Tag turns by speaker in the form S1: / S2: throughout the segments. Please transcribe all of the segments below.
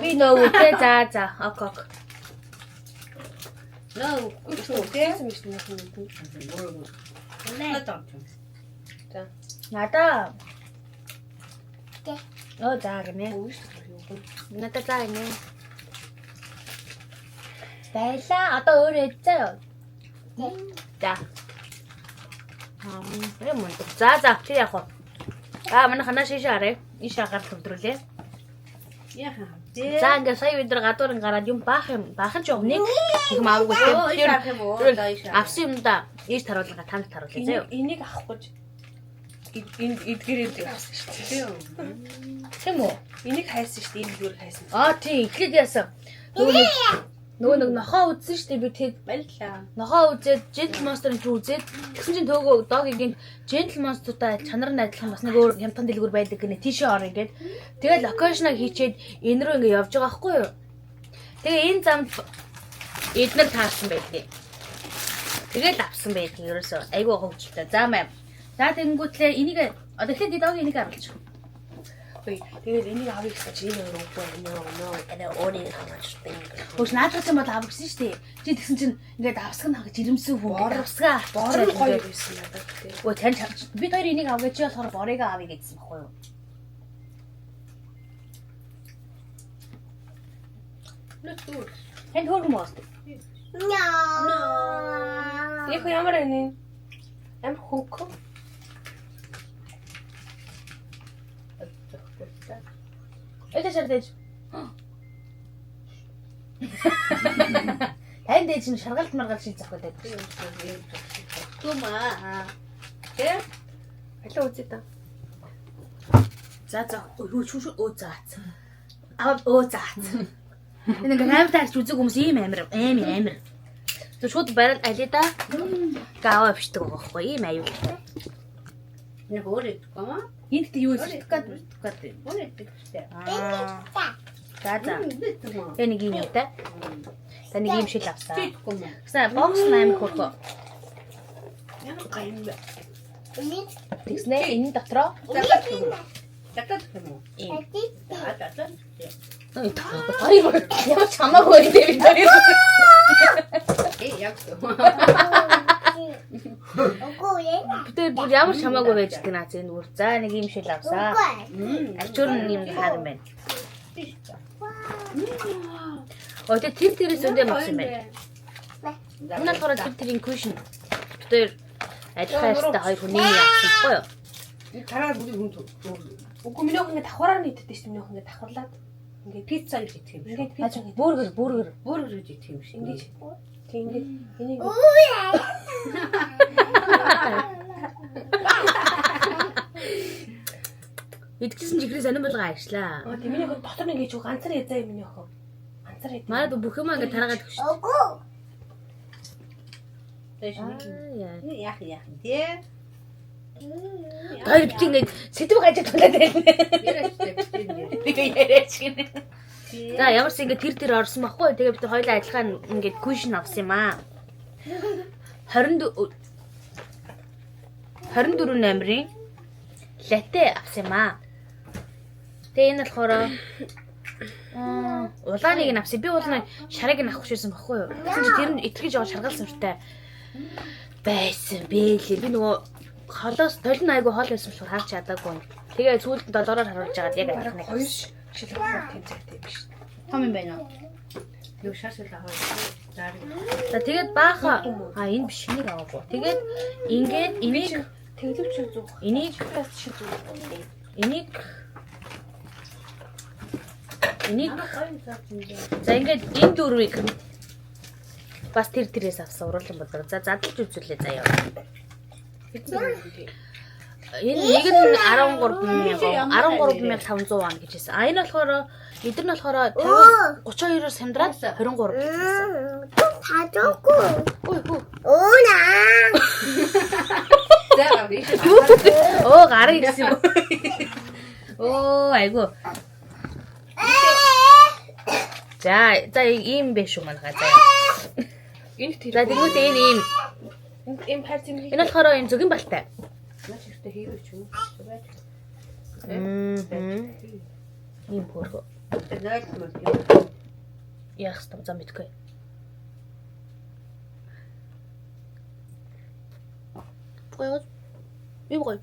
S1: Би нөгөө тэ за ок.
S2: No,
S1: Окей. За. Надаа. За гинэ. Надаа за гинэ. Байлаа. Одоо өөрөө эзээ. За. Юм уу. За чи яг уу. Манай ханаа шишаарэ. Ишаа гар төвдрүүлээ.
S2: Яха.
S1: За ингээ сая бид нар гадуур гараад юм баах ч өмнө их маавгүй
S2: тийм.
S1: авсан юм да. Ийш таруулга танд таруулъя заяа.
S2: Энийг авах гэж эдгээрээ авсан шүү дээ.
S1: Тийм үү?
S2: Энийг хайсан шүү дээ. Энэ зүгээр хайсан.
S1: Тийм ихлэд яасан. Нөгөө нэг нохоо үзсэн шүү дээ би тэг
S2: Баярлалаа.
S1: нохоо үзээд Gentle Monster-ын ч үзээд тэгсэн чинь төөгөө догийн Gentle Monster-тай чанар нь адилхан бас нэг өөр хямдхан дэлгүүр байдаг гэнэ тийшээ орё гээд тэгээд локейшнаа хийчээд энэ рүү ингээ явж байгаа байхгүй юу. Тэгээ энэ замд эднэр таарсан байдгийг. Тэгээд авсан байдгийг ерөөсөө айгүй хөвгчлээ. За маа. За тэгэнгүүтлээ энийг одоо ихэд догийн энийг авч.
S2: Тэгээд энийг авъя гэж энэ өөр үгүй нөө энэ өөрийн хамаарч байна.
S1: Хөөс наадах юм бол авчихсан шүү дээ. Чи тэгсэн чинь ингээд авсаг нь хагаж жирэмсэн хүн гэдэг авсгаа.
S2: Бор гоё байсан надад тэгээд.
S1: Өө тань бид хоёр энийг авгаж болохоор борыг авъя гэдсэн баггүй юу?
S2: Нүтүр.
S1: Тань хөөргөн моос.
S2: Их ямар энэ? Ам хөнкө.
S1: Эдэ шардэж. Тань дэж чинь шаргалт маргал шийдэх гэдэг.
S2: Тумаа. Тэ?
S1: Алуу үзээ та. За өө заац. Заац. Энэ ингээ амар таарч үзэг хүмүүс ийм амар. Тэг шууд бараад алий да. Гава авчдаг байгаа байхгүй ийм аюул.
S2: Нэг өөр идэх юм.
S1: Энд тэ юу хэлэх гээд.
S2: Өөр идэх штэ.
S1: За. Тэгээ нэг юм явтай. Та нэг юм шил авсан.
S2: Идэх юм.
S1: Гэсэн бокс 8 хөрхөө.
S2: Ямар гайм бэ?
S1: Тэгснэ энэ дотроо.
S2: Татах юм уу? Татах.
S1: Ямар чамаагүй юм бэ бид хоёр.
S2: Яг шүү.
S1: Бид ямар чамаагүй байж гэнэ наа зэн үр. За нэг юм шил авсаа. Ачуур юм хаар юм байна. Тэр тэрээс өндөө авсан байна. Энэ болохоор тэрийн кушн. Тэр адилхан хоёр хүний явсан байхгүй юу?
S2: Тараад бүгд хүн. Үгүй минийх ингэ давхараар нийтдээ шүү. Минийх ингэ давхарлаад ингээ пицца гэж идэх юм. Ингээ пицца гэж
S1: Бөөргөр
S2: гэж идэх юм шиг. Ингээ тийм ингээ энийг
S1: идчихсэн чихрээ сонирн болгоо ажиллаа.
S2: тийм минийх дотор нь ингээ ч ганцаар язаа юм минийх. Ганцаар ядаа.
S1: Манайд бүх юм ингээ тараагаад өгч.
S2: Яах тий.
S1: Тэр бит ингээ сэдв гажиж тулаад байна. Яриач гинэ. За ямарс ингээ тэр орсон баггүй. Тэгээ бид хоёулаа адилхан ингээ кушн авсан юм аа. 24 номерын латте авсан юм аа. Тэгээ энэ болохоор улааныг нь авсан. Би улааны шарыг нь авах шийсэн баггүй юу. Тэгсэн чи тэр нь итгэж яваа шаргалсан өртөө байсан бэлээ. Би нөгөө холоос толин айгу хоол байсан болохоор харж чадаагүй. Тэгээ сүүлд долоороор харуулж агаад яг адилхан нэг
S2: хоёр шил авах тэмцээтэй биш.
S1: том юм байна уу?
S2: Юу шашил авах.
S1: За тэгээд бааха энэ биш энийг аваагүй. Тэгээд ингээд энийг
S2: тэглэвч зүг.
S1: энийг за ингээд энэ дөрвийг бас тэрээс авсан уруулан бодлого. За задлж үзүүлээ заяа. Энэ нэг нь 13,500 вон гэж хэлсэн. Энэ болохоор эдгээр нь болохоор 32-оос хямдраад 23 гэсэн.
S3: Тажаагүй.
S1: Ой.
S3: Уунаа.
S2: За биш.
S1: Гарын ирсэн юм. Айгу. За ийм биш үү манайхаа заяа.
S2: Энэ тэр.
S1: За тэгвэл энэ ийм
S2: Им хайр зэмлэг.
S1: энэ болохоор энэ зөгийн балтай.
S2: Маш ихтэй хийвч юм.
S1: Ийм хөөргөө.
S2: Зойлмол.
S1: Яах вэ? Зам мэдгүй. Гоё. Ийм гоё.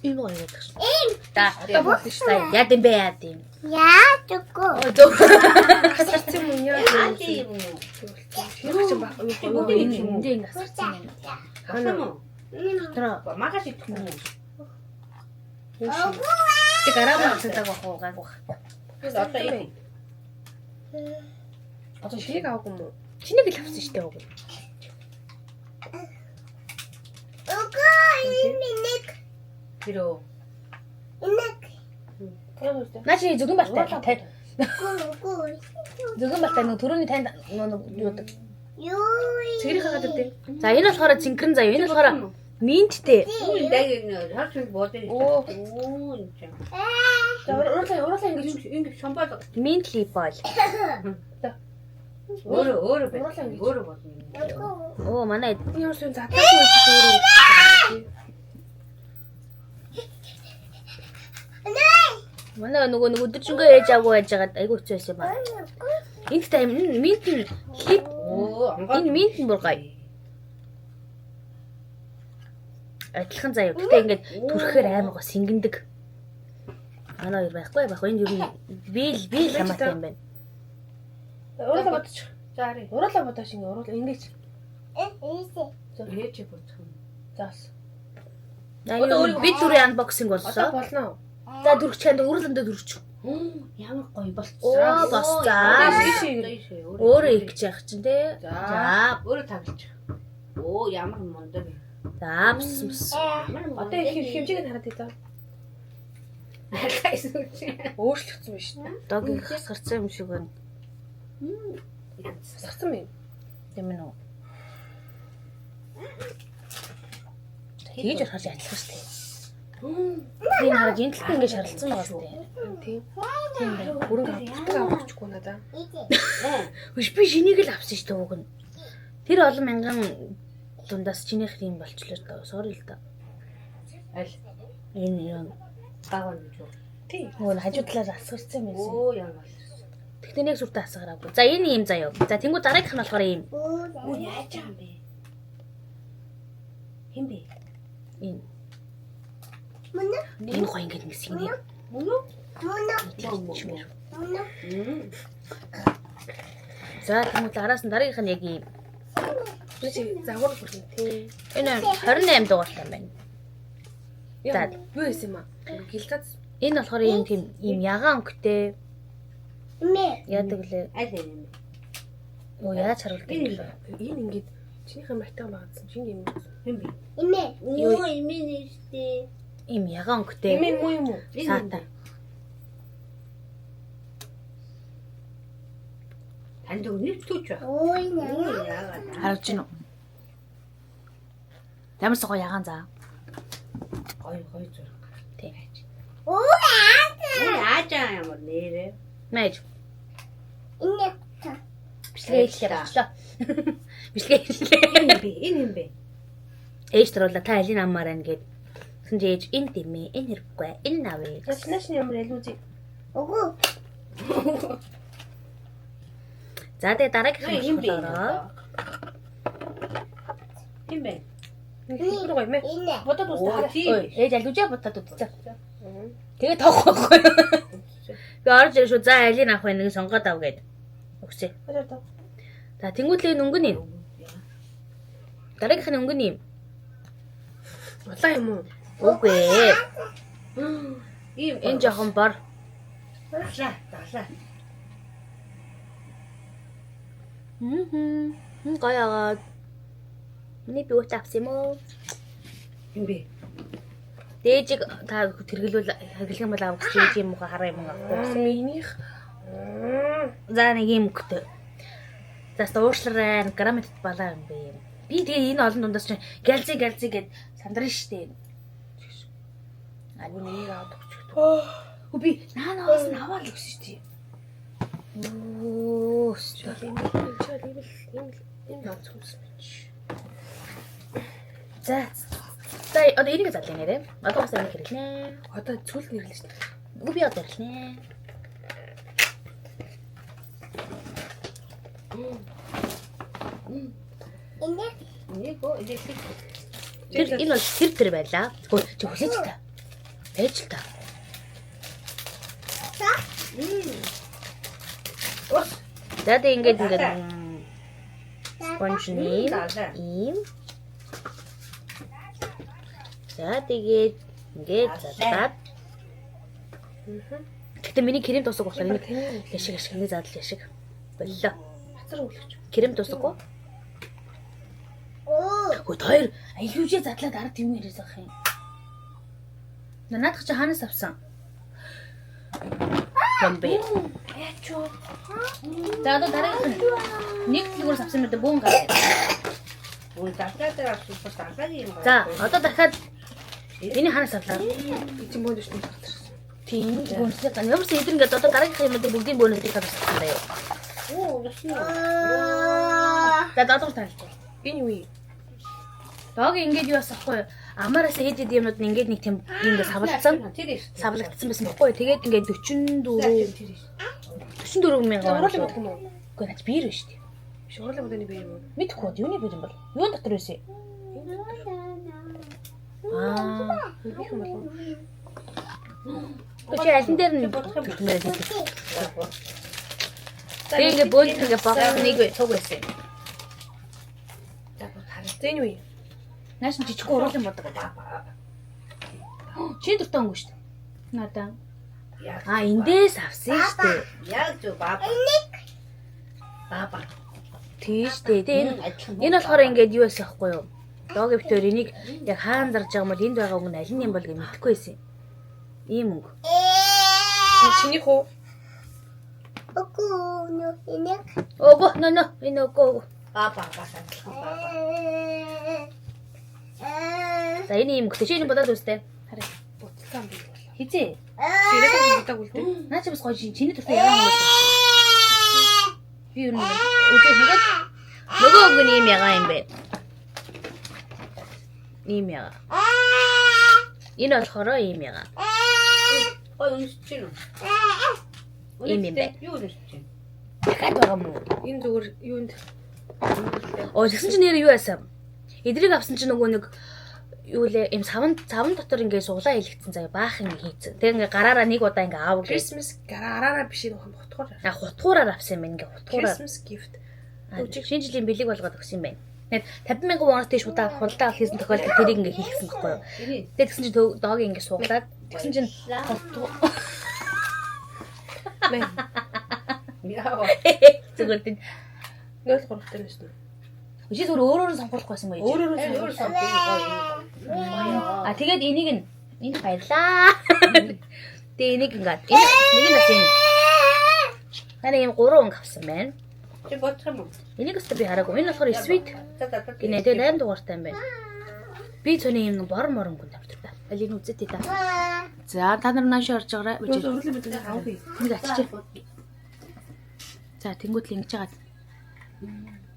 S1: Ийм гоё гэдэг чинь. Та одоо болно шүү дээ. Яа гэм бэ яа гэм.
S3: Яа чуку.
S2: Асарсан юм яа.
S3: Яа юм.
S2: Хэрэг чинь баг.
S1: Энд асарсан юм.
S2: Хана мó.
S1: Тэрэ
S2: Магаш идэх юм уу?
S1: тэг араа цадаг бах уу гайг бах.
S2: Одоо ийм. Одоо шийг авах юм уу?
S1: Чинийг л авсан шүү дээ уг.
S3: Уга инек.
S2: Тэрөө.
S3: Инек.
S1: Наа чи зөвгөн балтай тай.
S3: Гу.
S1: Зөвгөн балтай нэг төрөний танд юудаг.
S3: Юу.
S2: Цэгрийн хагаад өгдөө.
S1: За энэ болохоор цинкрэн заяа. Энэ болохоор минттэй.
S2: Үгүй дэг харч бодё.
S1: Оо.
S2: Оо энэ.
S3: Аа.
S2: За уруулаа ингэж шамбал.
S1: Минт липол.
S2: Өөрөө байна. Өөрөө болно.
S1: Оо манай
S2: Энэ юусэн задлаа үү?
S1: манай нөгөө өдөржингөө ээж аваагүй байжгаад айгу хэцүү байсан юм байна. Энд та минт лип.
S2: Оо
S1: Энэ минт бүр гоё. Адилхан заяа. Гэтэ ингээд түрхэхээр аймаг бас сингэндэг. Манай хоёр байхгүй байх. Энэ юу бил хамаатай юм байна.
S2: уруулаа бодчих. За ари. Уруулаа бодоош ингэ уруулаа ингэж.
S3: Эсэ.
S2: За ээж бодох юм.
S1: Заас. Яг бид түрээ анбоксинг
S2: Одоо
S1: боллоо.
S2: болно.
S1: За дүрч чанд өрлөндөө дүрч.
S2: Ямар гоё болцсон.
S1: Оо босцаа. Өөрөө их яах чинь те.
S2: За өөрөө таглаж. Оо ямар мундаг.
S1: За бс.
S2: Одоо их хэмжээг хараад идэ. Өөрчлөгдсөн биш үү?
S1: Дог их хасгарсан юм шиг байна.
S2: Сарсан юм.
S1: Тийм үү. Хийж харж ажиллах шүү дээ. Тийм хараг энэ талд ингэ шаралцсан байгаа шүү дээ.
S2: Тийм. Тийм байна. Бүрэн авчихгүй надаа.
S1: Биш би шинийг л авсан шүү дээ уг нь. Тэр олон мянган дундаас чинийх юм болчлоо даа. Sorry л да.
S2: Аль
S1: Энэ юм.
S2: гаваа гэж юу? Тийм.
S1: Нөгөө хажуу талаас асгарсан юм байсан.
S2: Оо ямар.
S1: Тэгтээ нэг сүртээ асгараагүй. За энэ юм заяа. За тэнгуү дараагийнх нь болохоор юм.
S2: Оо яаж байгаа юм бэ? Хин бэ?
S1: Энэ.
S3: Мөн.
S1: Энэ гоё ингэ нэг синэ.
S2: Мөн үү?
S1: Чимэр.
S3: Мөн.
S1: За тэнгуү араас нь дараагийнх нь яг юм.
S2: Би чи загвар хүрнэ тий.
S1: Энэ 28 дугаартай юм байна.
S2: Яа, юу юм аа? Гэлтած
S1: Энэ болохоор юм тийм ийм ягаан өнгөтэй
S3: Мэ.
S1: яадаг лээ.
S2: аль юм.
S1: Оо яаж харуулдаг юм бэ?
S2: Энэ ингээд чинийхэн мартаа багадсан чинь юм. Хин бэ?
S3: Имэ.
S2: Оо имэн штэ.
S1: Ийм ягаан өнгөтэй.
S2: Имэн муу юм уу?
S1: Саата.
S2: Танд өнөв түүч ба.
S3: Ой наа.
S2: Яагаад?
S1: Харуулж гинөө. Ямар сого ягаан заа.
S2: Гой зураг.
S1: Тийм.
S3: Оо.
S2: Ой аажаа ямар нэрэ.
S1: Мэж.
S3: Инек.
S1: Бичлээ хийлээ болчлоо. Бичлээ хийлээ.
S2: Энэ юм бэ?
S1: Ээж таруула та алийг аммаар байна гэд. Тэгсэн чи ээж энэ димээ, энэ хэрэггүй, энэ авъя.
S2: Яснаш ямар ялгуузи.
S3: Угу.
S1: За тэгээ дараагийнх
S2: Хин
S1: нь
S2: бэ?
S1: болохоор
S2: Хин бэ?
S3: Ин.
S2: Нэг гоё мэ.
S3: Инэ.
S2: Бодод
S1: Ой,
S2: устгаа.
S1: ээж алужаа бодоод үзчихэ. Тэгээ тоох байхгүй. Би орж ирэх шүү. За алийг авах байх нэг сонгоод ав гэд. Өгсэй. За тэнгуүлийн өнгөн юм. Дараагийнх нь өнгөн юм.
S2: Улаан юм уу?
S1: Үгүй ээ.
S2: Ийм
S1: Энэ жоохон бор.
S2: даглаа.
S1: Гоё аа. Миний би ууч авсан юм уу?
S2: Хин бэ?
S1: Дээжиг та тэргэлүүл хэрэглэх юм бол авах гэж юм уу хараа юм авахгүй.
S2: Минийх.
S1: За нэг юм өгтөө. За уушлараа граммэд балаа юм бэ. Би тэгээ энэ олон дундаас чинь галзи гэд сандрын штэ. Альбом нэг аваад өгч. Хөө би наанаас нь аваад өгсөн штэ. Оо,
S2: Энэ нууц хүмүүс.
S1: за. За одоо энийг задлаа нэрээ. Одоо бас энийг хэрэглэнэ.
S2: Одоо цүлд нэрлээ шүү дээ.
S1: Үгүй би одоо хэрэглэнэ.
S3: Инэк.
S2: Нээго энийг
S1: Энэ бол тэр байлаа. Хөө чи хүлээж та. Байж л та.
S2: Ус.
S1: За тэг ингээд спонжны ийм. За тэгээд ингээд задлаад. Гэтэ миний крем тусаг болохоор энийг яшиг ашигны задал яшиг боллоо.
S2: Хацар өглөж.
S1: Крем тусаггүй. Хөө хоёр аюужээ задлаад ард юм яриас ах юм. Наадах чи хаанаас авсан? Бомбей.
S2: Яачуу.
S1: За одоо дараагийнх нь нэг дэлгүүрээс авсан мэт бөөн гараа.
S2: Ой дахиад авчихсан дахиад юм байна.
S1: За одоо дахиад энэ хаанаас авлаа?
S2: Эцэг бөөдөж нь татчихсан.
S1: Тийм бөөнсөө гань. Ямар ч эдэр ингээд одоо дараагийнх юмд бүгдийн бөөнүүдийг тавьсан даа юу.
S2: Оо ясна.
S1: За доодор таалж.
S2: Энэ юу юм?
S1: Дог ингээд юу асахгүй юу? Амаараас ээжэд юмнууд нь ингээд нэг тийм ингээд савлцсан.
S2: Тэр их.
S1: Савлагдсан байсан байхгүй юу? Тэгээд ингээд 44 мянган.
S2: Уруулах гэдэг юм уу?
S1: Үгүй наач биер шүү дээ.
S2: Биш уруулах гэдэг нь бий юм уу?
S1: Мэдхгүй юуны биер юм бол? Юун дотор байсан? Аа.
S2: Бих юм болов.
S1: Чи алин дээр нь төлмөрөө хийх. Би ингээд бөөнт ингээд богц нэг цуг байсан.
S2: За хараа. Энэ юу юм?
S1: Нааш жижигхэн уруулын бодог гэдэг. Чи дуртай өнгө шүү дээ. Надаа. Эндээс авсан шүү дээ.
S2: Яг зөв баба. Баба.
S1: Тийш дээ. Энэ болохоор ингээд юу байсан байхгүй юу? Дог битээр энийг яг хаан зарж байгаа юм бол энд байгаа өнгө нь аль нь юм бол гэж мэдэхгүй байсан. Ийм өнгө.
S2: Чиний хөө.
S3: Оку но инэк.
S1: Ого, но энэ ого.
S2: Баба.
S1: За энэ юм гэхдээ чи энэ бодоод үстэй. Хараа.
S2: Буцалсан бий болоо.
S1: Хизээ.
S2: Ширээг удаг үлдээ.
S1: Наа чи бас гоё чиний төртөө яагаад юм бэ? Би юу нэг үгүй нөгөө өнгө нь ийм ягаа юм бэ? Ийм ягаа. Энэ болохоор ийм ягаа.
S2: Ой уншиж чинь.
S1: Ийм юм бэ?
S2: Юу уншиж чинь?
S1: Дахиад байгаа мó.
S2: Энэ зүгээр юунд
S1: Оо тэгсэн чинь нэр юу байсан? Эдрийг авсан чинь нөгөө нэг юу лээ им савн дотор ингээд суглаа илгэсэн заяа баахан хийцэн. Тэг ингээ гараараа нэг удаа ингээ аав гэ.
S2: Christmas гараараа биш нэг хутгуур.
S1: Хутгуураар авсан юм ингээ хутгуураар.
S2: Christmas gift.
S1: Шинэ жилийн бэлэг болгоод өгсөн юм байна. Тэгээд 50,000 вон тийш удаа худалдаа хийсэн тохиолдолд тэрийг ингээ хийхсэн байхгүй юу? Тэгээд тэгсэн чинь доог ингээ суглаад тэгсэн чинь
S2: Яа.
S1: зүгээр тийм
S2: 0.3 дээр нэстэ.
S1: чи зүгээр өөрөөр сонгох байсан гоё.
S2: Өөр something гоё.
S1: Тэгээд энийг энд баярлаа. Тэгээд энийг ингээ нэг нь бас энэ. Харин ийм 3 өнгө авсан байна.
S2: Чи бодчих юм уу?
S1: Энийг өстө би хараагүй. Энэ болохоор sweet гинэ тэгээд 8 дугаартай юм байна. Би цөний юм бор морон гүн тавьдаг. Алийг үзээтэй та. За та нар нааш орж байгаарай.
S2: Өөрөлд мэдээ авъя.
S1: Нэг ачиж. За тэнгуут л ингэж байгаа.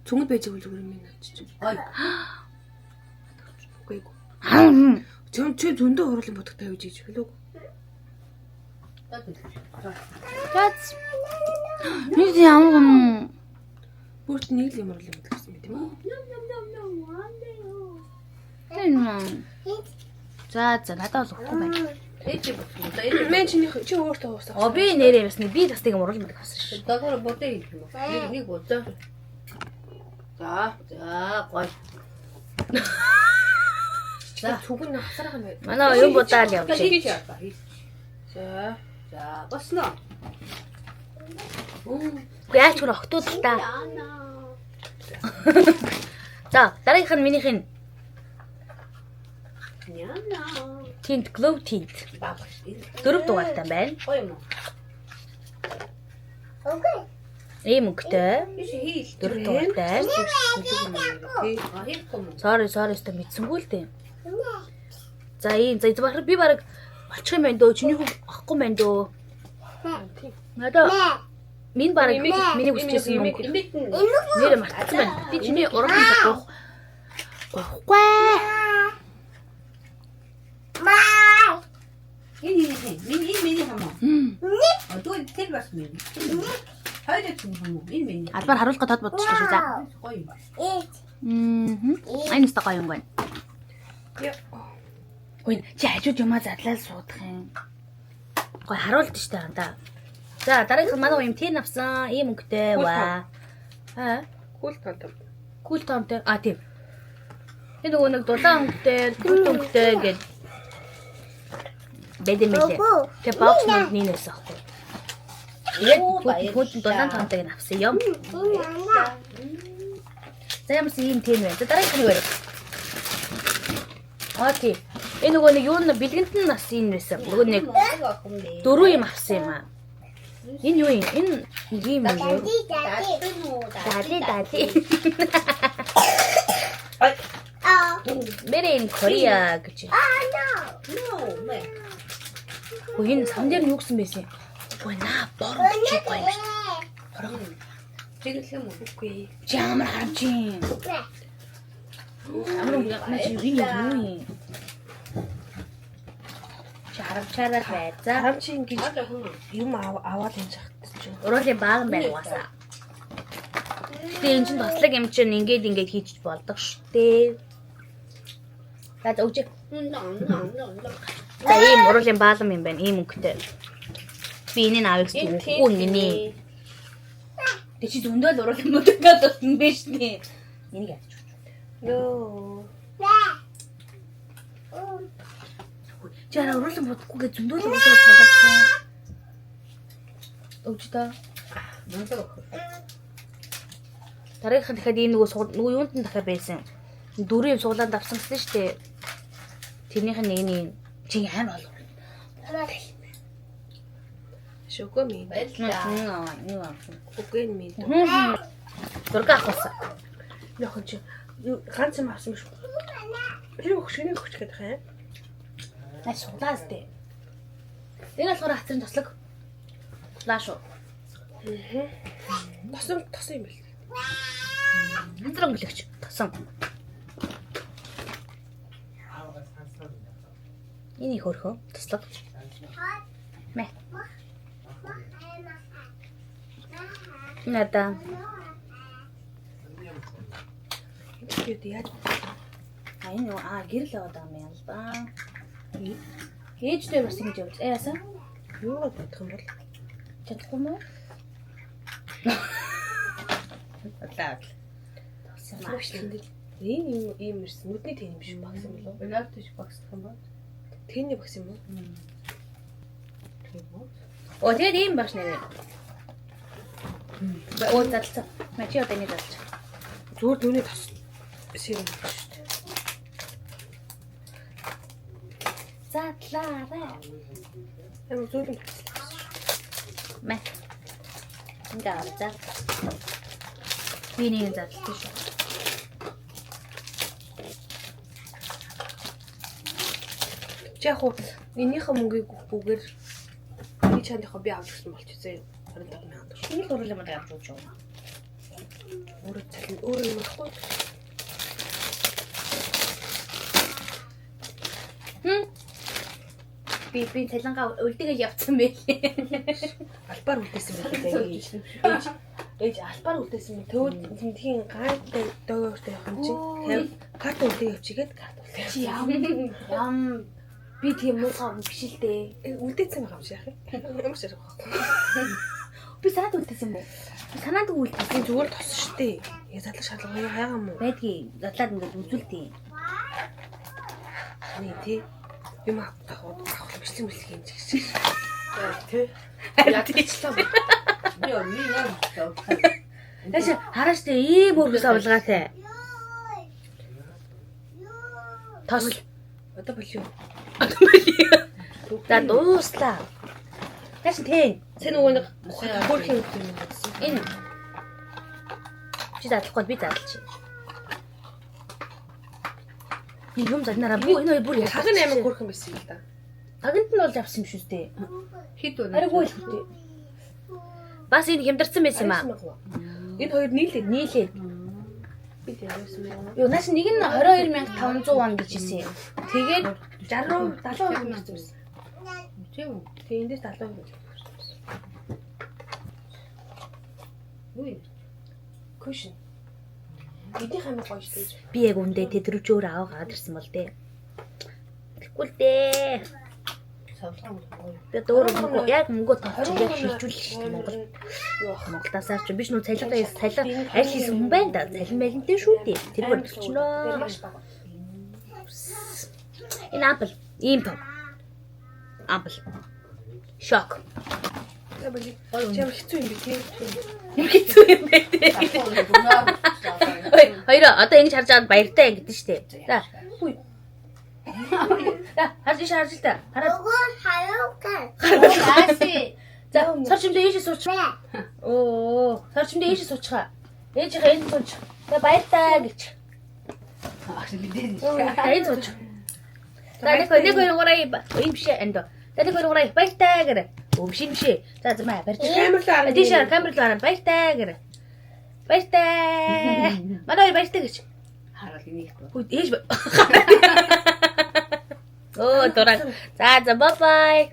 S2: Цүнгэд байж байгаа зүгээр юм ачиж. Ой. Үгүй. Чи зөндөө хурлын бодогтой байж гэж хэлэв.
S1: Тац. Нэг юм.
S2: Бүрт нэг л юм хурлын бодох гэсэн юм тийм үү?
S1: За надад бол өгөхгүй байна.
S2: Мен чи өөртөө уусаа.
S1: Оо би нэрээ басна. Би тастыг уруулах гэдэг авсан шүү.
S2: Дагвар бодё юм уу? Нэг бодоо. За гой. За түгэн хасарах юм байна.
S1: Манай юм бодаад явчих.
S2: За босноо.
S1: Яач гөр октод л та. За дараагийнх нь минийх нь Tint Glow Tint. 4 дугаартай байна.
S2: Гоё юм уу?
S3: Окей.
S1: Ийм өнгөтэй.
S2: Биш хийл.
S1: 4 дугаартай.
S2: Хийхгүй юм.
S1: Sorry өстө мэдсэнгүй л дээ. За ийм за би баг болчих юм байна дөө. Чиний хүү ахгүй юм байна дөө. Надаа минь баг миний хүсчихсэн юм. Нэр мартсан байна. Би чиний уран хийх. Гоохгүй.
S3: Mai.
S4: Миний хамаа. Одоо тэр бас миний. Хоёроо ч юм хамаа. Миний.
S1: Албаар харуулах тод бодчих шүү за.
S4: Гоё юм байна.
S1: Айнс та гоё юм байна. Хөөе чи хажууд юмаа задлал суудах юм. Гоё харуулт штэ да. За дараагийнх нь манай юм тийм авсан ийм өнгөтэй ваа.
S2: Кул тантам.
S1: Кул томтой. Тийм. Энэ нөгөө нэг дулаан өнгөтэй, кул өнгөтэй гэж бэдэмэлээ. Тэ бокс мод нийнээс аахгүй. Хөөд дулаан томтойг нь авсан юм. За ямарс ийм тийм байна. За дараагийнх нь юу вэ? Окей. Энэ нөгөө нэг юу н бэлгэнт нь бас энэ байсан. Нөгөө нэг дөрөв юм авсан юм аа. Энэ юу юм? Энэ ийм юм уу? Дали. Мэрэн Корея гэж. Өө энэ сан дээр нь юу гэсэн байсан юм? Өө наа бороо чи гоё юм.
S2: Тэгэлэх юм уу? Үгүй.
S1: Ямар харамчин. Амар уу чи юу юм? Харамчаараа байцаа.
S2: Харамч ингэж юм аваад энэ захт чинь.
S1: Уруулын баахан байна угаасаа. Тэгээ энэ чинь тослог юм чинь ингээд хийж болдог штэ. За өгч. За ийм уруулын баалан юм байна. Ийм өнгөтэй. Би энийг авах гэж үгүй ингэнэ. Тэг чи зөндөл уруулын мөдөг болсон биш нэ. Энийг яаж өгч.
S2: Йоо.
S1: Чара уруулан бодохгүйгээ зөндөл уруулан бодсон. Өгч та. Дараагийнх нь дахиад ийм нөгөө юунд нь дахиад байсан. Дөрөв суулаад авсан гэсэн шүү дээ. Тэрнийх нь нэг нь чи амар бол.
S2: Шокоо ми.
S4: Баярлалаа.
S2: Үгүй ми.
S1: Дурга авахсан.
S2: Яг чи ганц юм авсан биш үү? Тэр өгшгөний өгч гэдэг хаа.
S1: Суулаас дээ. Энэ болохоор хацрын тослог. Лаашуу.
S2: Тосон юм бэл.
S1: Хацрын өнгөлөгч тосон. Энийг хөрхөө тослог. Мэ. Нада.
S2: Тэгээд яаж
S1: Энэ гэрэл яваад байгаа юм л да. Ээжтэй бас ингэж явж. Яасан?
S2: юу бодох юм бол
S1: Чадахгүй мó?
S4: Лаа.
S1: Тосон
S2: маш л ийм ирсэн. Нүдний тэн юм биш багс юм болов?
S4: Өнөөдөр тийш багсдах юм байна.
S2: Тэний багс юм уу?
S1: Оо тэгээд ийм багш нэрээ. Оо залцаа. Мачи одоо энэ залцаа.
S2: Зүгээр түүний тос сэрэн шүү дээ.
S1: Затлаарай.
S2: Ямар зүгээр
S1: Мэ. Ингээд за. Биний задлаа шүү.
S2: яг уу энийхээ мөнгийг өгөхгүйгээр би чандынхаа би авч гисэн болчих зөө 25,000 төгрөг.
S1: Энэ л урал юм авч өгч юм.
S2: Өөрөө цалин өөрөө юм ахгүй.
S1: Би цалингаа үлдэгээ явцсан байлээ.
S2: Албаар үлдээсэн байлээ. Ээж албаар үлдээсэн юм. Төвд тентхийн гайтай дөөгтэй явах юм чинь. Карт үлдээ явчихгээд карт үлдээ.
S1: Чи ям би тийм муухай биш л дээ.
S2: Үлдээсэн байгаа юм шиг яах юм. Ямар ч ярих байхгүй.
S1: Би санаад үлдээсэн юм уу? Би санаад үлдээсэн.
S2: Зүгээр тос штэ. Я задлах шаардлага хайгаа юм уу?
S1: Байдгийг задлаад ингээд үзүүлтий.
S2: Таны тий юм авах бичлэг юм чи. Тий. Яг тийчлээ.
S4: Би нэр
S1: Тэш хараач тэ ийм өргөс авалгаатай. Тос.
S2: Одоо болио.
S1: За дууслаа. Тэш тэн.
S2: Тэ нөгөө нэг хөрх юм гэсэн.
S1: Энэ. Чи задлахгүй би задлчих. Юм заднараа бүү энэ бүр яа.
S2: Цаг нь амар хөрх юм байсан юм л да.
S1: Тагнад нь бол авсан юм шүү дээ.
S4: хит өнө.
S1: Арайгүй л хөтэй. Бас энэ хямдарсан байсан юм аа.
S2: Энэ хоёр нийлээд
S1: Нийлээд.
S2: Би тэрээс юм.
S1: Юу наас нэг нь 22500 вон гэж хэлсэн юм. Тэгээд
S2: 60 70% нэрч байсан.
S4: Тийм үү?
S2: Тэгээ эндээс 70% гэж.
S4: Юу юм?
S2: Cushion. Эдийн хамаа гоё шүү дээ.
S1: би яг үндэ тэдрүүч өөр аваад ирсэн бол дээ. Тэггүй л дээ.
S4: Савлгаан гоё.
S1: Би дөөр мөнгө яг мөнгө тоолж яг шилжүүлэх шүү дээ Монгол.
S2: Юу ах.
S1: Монголоосаар ч биш нүү цалин аль хийсэн хүн байна да. Цалин мэлэнтэй шүү дээ. Тэр болчихноо.
S2: Маш бага.
S1: Энэ ампл ийм том. Ампл. Шок.
S2: Чам хэцүү юм би тийм.
S1: Юу хэцүү юм бэ те. Хоёр одоо ингэж харж байгаад баяртай гэдэг шүү дээ. За. Хүй. Харж л та. Хараа.
S3: 오고 하여간.
S4: Ааси.
S1: За, сарчимдээ ийшээ сууч. Оо, сарчимдээ ийшээ суучгаа. Ээжийнхээ энд сууч. За баяртай гэж.
S4: Бидэн.
S1: Энд сууч. За нэг гурай ийм биш энд. За нэг гурай баяртай гэр. Оо биш юм биш. За зэмээ барьж.
S2: Камерлаа.
S1: Тийшээ камерлаа баяртай гэр. Баяртай. Манай баяртай гэж.
S4: Хараад энийг.
S1: Хүй ээж. Оо дураа. За бай бай.